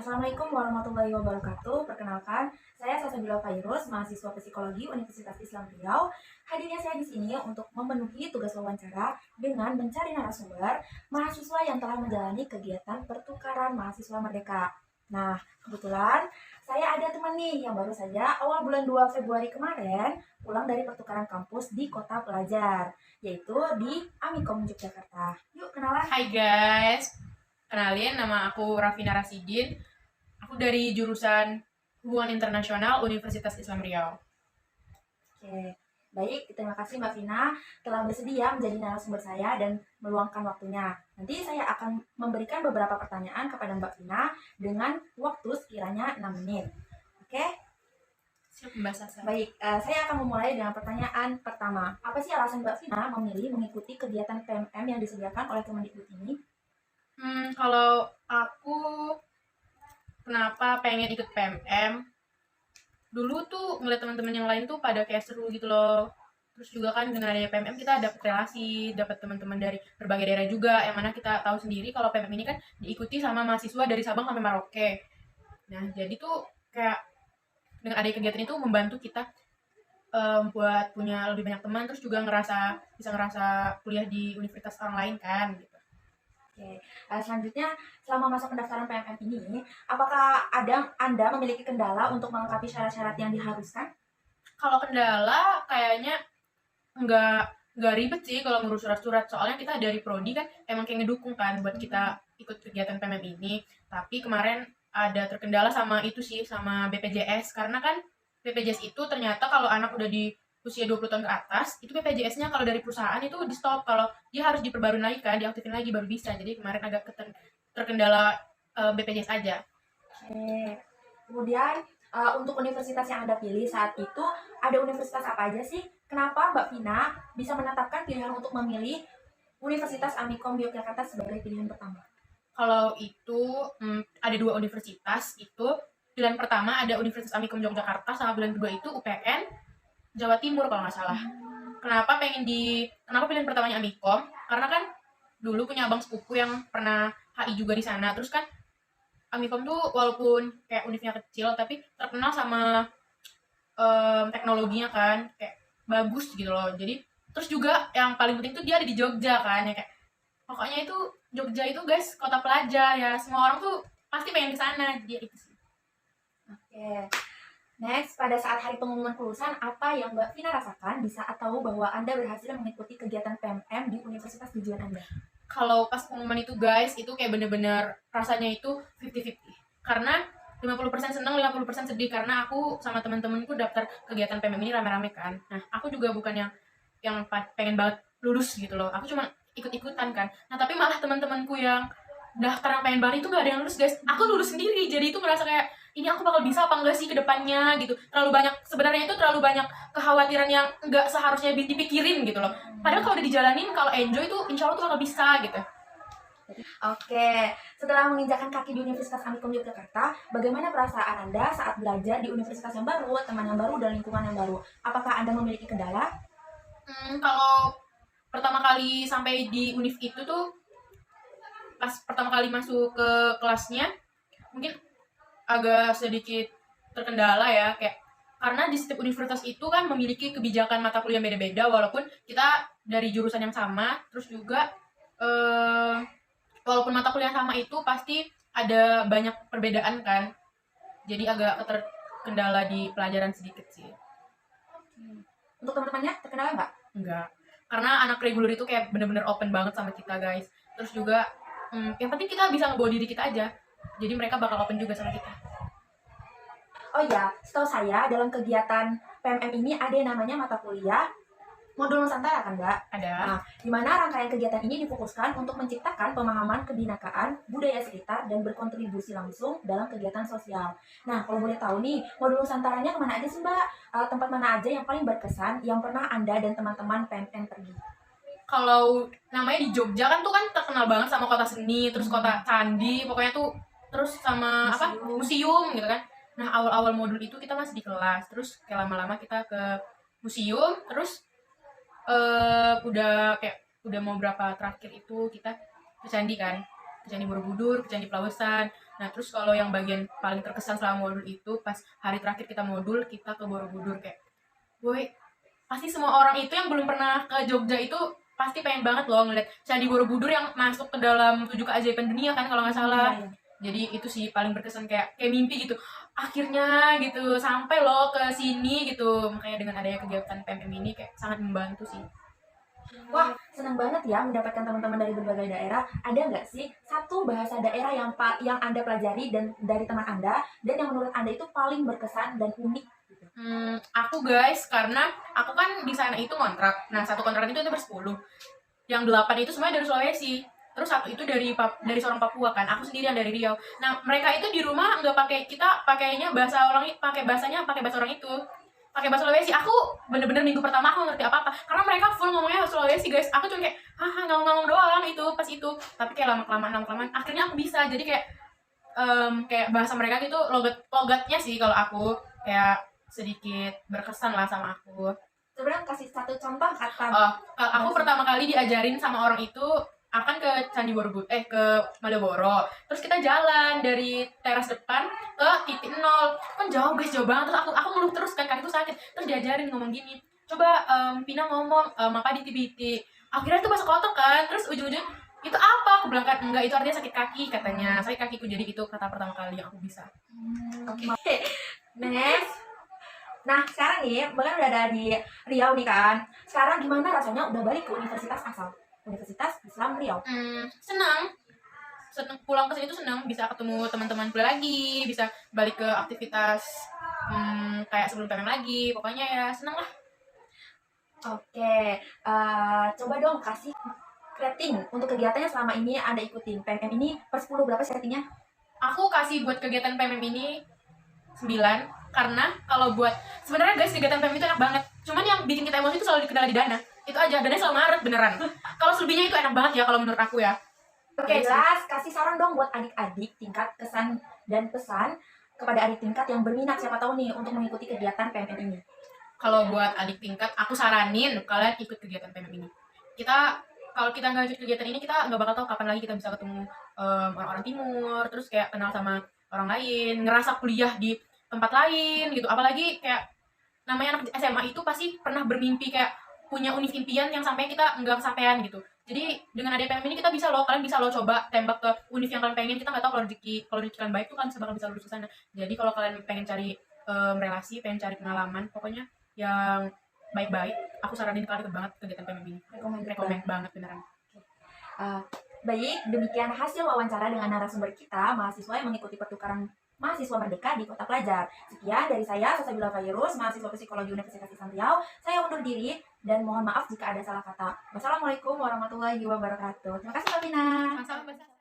Assalamualaikum warahmatullahi wabarakatuh. Perkenalkan, saya Salsabila Fairuz, mahasiswa Psikologi Universitas Islam Riau. Hadirnya saya di sini untuk memenuhi tugas wawancara dengan mencari narasumber mahasiswa yang telah menjalani kegiatan pertukaran mahasiswa merdeka. Nah, kebetulan saya ada teman nih yang baru saja awal bulan 2 Februari kemarin pulang dari pertukaran kampus di kota pelajar, yaitu di Amikom, Yogyakarta. Yuk kenalan. Hai guys, kenalin nama aku Rafina Rasidin. Aku dari jurusan Hubungan Internasional Universitas Islam Riau. Oke, baik. Terima kasih Mbak Vina telah bersedia menjadi narasumber saya dan meluangkan waktunya. Nanti saya akan memberikan beberapa pertanyaan kepada Mbak Vina dengan waktu sekiranya 6 menit. Oke? Siap Mbak Sasa. Baik, saya akan memulai dengan pertanyaan pertama. Apa sih alasan Mbak Vina memilih mengikuti kegiatan PMM yang disediakan oleh Kemendikbud ini? Kalau aku kenapa pengen ikut PMM? Dulu tuh ngeliat teman-teman yang lain tuh pada kayak seru gitu loh. Terus juga kan dengan adanya PMM kita dapat relasi, dapat teman-teman dari berbagai daerah juga. Yang mana kita tahu sendiri kalau PMM ini kan diikuti sama mahasiswa dari Sabang sampai Merauke. Nah, jadi tuh kayak dengan adanya kegiatan itu membantu kita buat punya lebih banyak teman, terus juga bisa ngerasa kuliah di universitas orang lain kan gitu. Oke, selanjutnya selama masa pendaftaran PMM ini, apakah Anda memiliki kendala untuk melengkapi syarat-syarat yang diharuskan? Kalau kendala kayaknya nggak ribet sih kalau ngurus surat-surat, soalnya kita dari prodi kan emang kayak ngedukung kan buat kita ikut kegiatan PMM ini. Tapi kemarin ada terkendala sama itu sih, sama BPJS, karena kan BPJS itu ternyata kalau anak udah di usia 20 tahun ke atas, itu BPJS-nya kalau dari perusahaan itu di stop, kalau dia harus diperbarui lagi kan, diaktifin lagi baru bisa. Jadi kemarin agak terkendala BPJS aja. Oke. Kemudian untuk universitas yang Anda pilih saat itu, ada universitas apa aja sih? Kenapa Mbak Vina bisa menetapkan pilihan untuk memilih Universitas Amikom Yogyakarta sebagai pilihan pertama? Kalau itu ada dua universitas itu. Pilihan pertama ada Universitas Amikom Yogyakarta, sama pilihan kedua itu UPN Jawa Timur kalau nggak salah. Kenapa pilihan pertamanya Amikom? Karena kan dulu punya abang sepupu yang pernah HI juga di sana. Terus kan Amikom tuh walaupun kayak univnya kecil tapi terkenal sama teknologinya kan, kayak bagus gitu loh. Jadi terus juga yang paling penting tuh dia ada di Jogja kan, ya kayak pokoknya itu Jogja itu guys kota pelajar ya, semua orang tuh pasti pengen ke sana, dia itu sih. Oke. Next, pada saat hari pengumuman kelulusan, apa yang Mbak Vina rasakan di saat tahu bahwa Anda berhasil mengikuti kegiatan PMM di universitas tujuan Anda? Kalau pas pengumuman itu guys, itu kayak bener-bener rasanya itu 50-50. Karena 50% seneng, 50% sedih, karena aku sama teman-temanku daftar kegiatan PMM ini rame-rame kan. Nah, aku juga bukan yang pengen banget lulus gitu loh. Aku cuma ikut-ikutan kan. Nah, tapi malah teman-temanku yang daftar yang pengen banget itu gak ada yang lulus guys. Aku lulus sendiri. Jadi itu merasa kayak ini aku bakal bisa apa enggak sih ke depannya gitu. Sebenarnya itu terlalu banyak kekhawatiran yang enggak seharusnya dipikirin gitu loh. Padahal kalau udah dijalanin, kalau enjoy tuh insya Allah tuh bakal bisa gitu. Oke, setelah menginjakan kaki di Universitas Amikom Yogyakarta, bagaimana perasaan Anda saat belajar di universitas yang baru, teman yang baru, dan lingkungan yang baru? Apakah Anda memiliki kendala? Kalau pertama kali sampai di univ itu tuh, pas pertama kali masuk ke kelasnya, mungkin agak sedikit terkendala ya, kayak karena di setiap universitas itu kan memiliki kebijakan mata kuliah beda-beda, walaupun kita dari jurusan yang sama. Terus juga walaupun mata kuliah sama itu pasti ada banyak perbedaan kan, jadi agak terkendala di pelajaran sedikit sih. Untuk teman-temannya, terkenal nggak? Enggak, karena anak reguler itu kayak bener-bener open banget sama kita guys. Terus juga yang penting kita bisa ngebawa diri kita aja, jadi mereka bakal open juga sama kita. Oh iya, setahu saya dalam kegiatan PMM ini ada yang namanya mata kuliah modul Nusantara kan Mbak? Ada. Nah, di mana rangkaian kegiatan ini difokuskan untuk menciptakan pemahaman kebinakaan, budaya sekitar, dan berkontribusi langsung dalam kegiatan sosial. Nah, kalau boleh tahu nih, modul Nusantaranya kemana aja sih Mbak? Tempat mana aja yang paling berkesan, yang pernah Anda dan teman-teman PMM pergi? Kalau namanya di Jogja kan tuh kan terkenal banget sama kota seni, terus kota candi, pokoknya tuh, terus sama museum gitu kan. Nah, awal-awal modul itu kita masih di kelas, terus kayak lama-lama kita ke museum, terus udah mau berapa terakhir itu kita ke candi kan, ke Candi Borobudur, ke Candi Pelawesan. Nah terus kalau yang bagian paling terkesan selama modul itu pas hari terakhir kita modul, kita ke Borobudur. Kayak boy, pasti semua orang itu yang belum pernah ke Jogja itu pasti pengen banget loh ngeliat Candi Borobudur yang masuk ke dalam 7 keajaiban dunia kan kalau nggak salah. Iya, iya. Jadi itu sih paling berkesan, kayak mimpi gitu. Akhirnya gitu sampai loh ke sini gitu. Makanya dengan adanya kegiatan PMM ini kayak sangat membantu sih. Wah, senang banget ya mendapatkan teman-teman dari berbagai daerah. Ada nggak sih satu bahasa daerah yang Anda pelajari dan dari teman Anda dan yang menurut Anda itu paling berkesan dan unik? Aku guys, karena aku kan di sana itu kontrak. Nah, satu kontrak itu bersepuluh. Yang 8 itu semuanya dari Sulawesi. Terus satu itu dari seorang Papua kan. Aku sendirian dari Riau. Nah, mereka itu di rumah nggak pakai, kita pakainya bahasa orang, pakai bahasa orang itu. Pakai bahasa Sulawesi. Aku bener-bener minggu pertama aku ngerti apa-apa. Karena mereka full ngomongnya Sulawesi guys. Aku cuma kayak haha ngomong-ngomong doang itu pas itu. Tapi kayak lama-kelamaan akhirnya aku bisa. Jadi kayak bahasa mereka gitu, logatnya sih kalau aku kayak sedikit berkesan lah sama aku. Sebenarnya kasih satu contoh kata. Kalau aku pertama kali diajarin sama orang itu akan ke Candi Borobudur, ke Malioboro. Terus kita jalan dari teras depan ke titik nol. Kan jauh guys, jauh banget. Terus aku ngeluh terus kan, kaki itu sakit. Terus diajarin ngomong gini, coba Pina ngomong apa di tibiti. Akhirnya itu bahasa kotor kan. Terus ujung-ujung itu apa? Aku bilang kan enggak, itu artinya sakit kaki katanya. Sakit kakiku, jadi itu kata pertama kali yang aku bisa. Oke. Next. Nah, sekarang nih, Bang udah ada di Riau nih kan. Sekarang gimana rasanya udah balik ke universitas asal? Universitas Islam Riau. Senang pulang ke sini tuh senang, bisa ketemu teman-teman kuliah lagi, bisa balik ke aktivitas kayak sebelum PMM lagi. Pokoknya ya senang lah. Oke, coba dong kasih rating untuk kegiatannya selama ini Anda ikutin. PMM ini per 10 berapa sih ratingnya? Aku kasih buat kegiatan PMM ini 9, karena kalau buat sebenarnya guys kegiatan PMM itu enak banget. Cuman yang bikin kita emosi itu selalu dikenal di dana. Itu aja, dana selalu ngaret beneran. Kalau selebihnya itu enak banget ya kalau menurut aku ya. Oke, jelas. Kasih saran dong buat adik-adik tingkat kesan dan pesan kepada adik tingkat yang berminat siapa tahu nih untuk mengikuti kegiatan PMM ini. Kalau buat adik tingkat, aku saranin kalian ikut kegiatan PMM ini. Kalau kita nggak ikut kegiatan ini, kita nggak bakal tahu kapan lagi kita bisa ketemu orang-orang timur, terus kayak kenal sama orang lain, ngerasa kuliah di tempat lain gitu. Apalagi kayak namanya anak SMA itu pasti pernah bermimpi kayak punya univ impian yang sampai kita nggak kesampaian gitu. Jadi dengan adanya PMM ini kita bisa loh, kalian bisa loh coba tembak ke univ yang kalian pengen. Kita nggak tahu kalau rezeki kalian baik tuh kan bakal bisa lulus ke sana. Jadi kalau kalian pengen cari relasi, pengen cari pengalaman, pokoknya yang baik-baik, aku saranin kalian ikut banget kegiatan PMM ini. Rekomend banget beneran. Baik, demikian hasil wawancara dengan narasumber kita, mahasiswa yang mengikuti pertukaran mahasiswa merdeka di Kota Pelajar. Sekian dari saya, Salsabila Fairuz, mahasiswa Psikologi Universitas Islam Riau. Saya undur diri dan mohon maaf jika ada salah kata. Wassalamualaikum warahmatullahi wabarakatuh. Terima kasih, Mbak Pina. Masalah